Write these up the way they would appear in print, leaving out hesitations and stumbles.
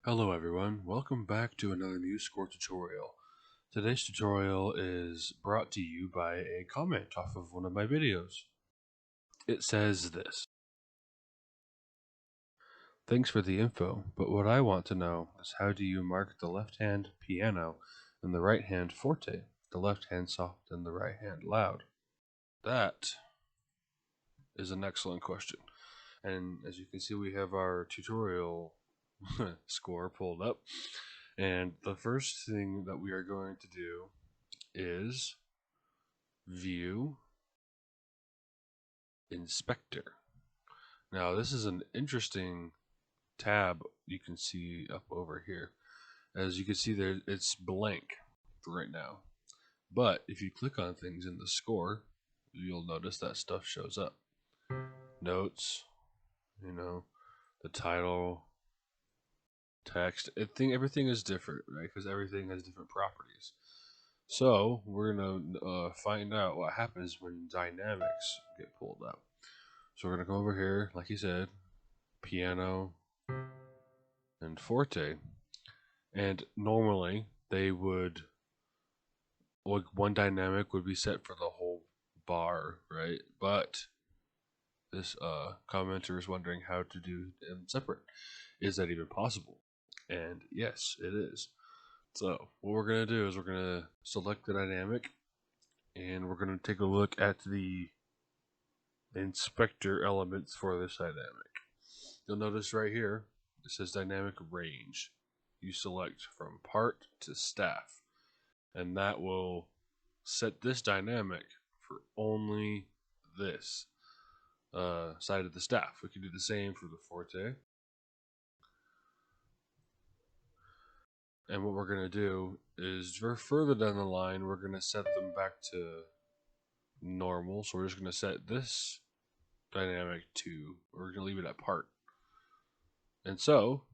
Hello everyone, welcome back to another Musescore tutorial. Today's tutorial is brought to you by a comment off of one of my videos. It says this: "Thanks for the info, but what I want to know is how do you mark the left hand piano and the right hand forte, the left hand soft and the right hand loud?" That is an excellent question. And as you can see, we have our tutorial score pulled up. And the first thing that we are going to do is View, Inspector. Now this is an interesting tab you can see up over here. As you can see there, it's blank for right now. But if you click on things in the score, you'll notice that stuff shows up. Notes, the title, text, everything is different, right? Because everything has different properties. So we're gonna find out what happens when dynamics get pulled up. So we're gonna go over here, like he said, piano and forte, and normally they would, like, one dynamic would be set for the whole bar, right? But this commenter is wondering how to do them separate. Is that even possible? And yes, it is. So what we're gonna do is we're gonna select the dynamic, and we're gonna take a look at the inspector elements for this dynamic. You'll notice right here it says dynamic range. You select from part to staff, and that will set this dynamic for only this side of the staff. We can do the same for the forte. And what we're going to do is, for further down the line, we're going to set them back to normal. So we're just going to set this dynamic to, we're going to leave it at part. And so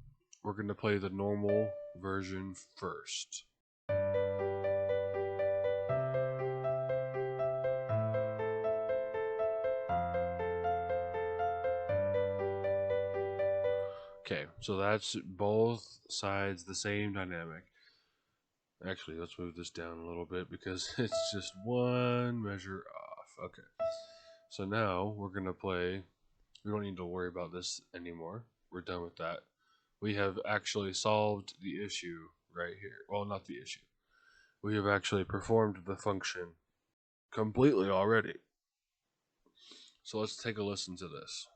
we're going to play the normal version first. Okay, so that's both sides the same dynamic. Actually, let's move this down a little bit because it's just one measure off. Okay, so now we're going to play. We don't need to worry about this anymore. We're done with that. We have actually solved the issue right here. Well, not the issue. We have actually performed the function completely already. So let's take a listen to this.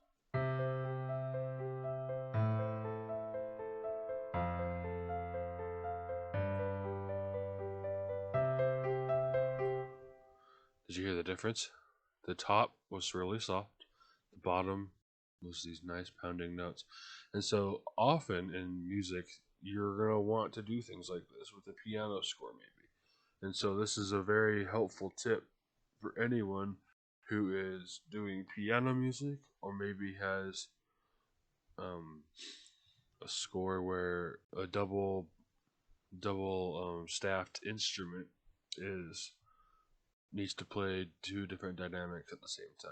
Did you hear the difference? The top was really soft. The bottom was these nice pounding notes. And so often in music, you're going to want to do things like this with a piano score maybe. And so this is a very helpful tip for anyone who is doing piano music, or maybe has a score where a double staffed instrument needs to play two different dynamics at the same time.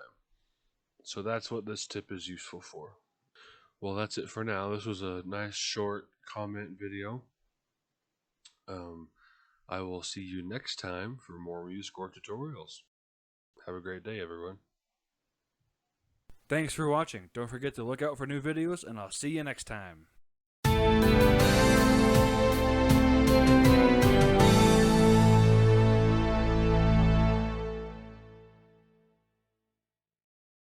So that's what this tip is useful for. Well, that's it for now. This was a nice short comment video. I will see you next time for more Musescore tutorials. Have a great day, everyone. Thanks for watching. Don't forget to look out for new videos, and I'll see you next time.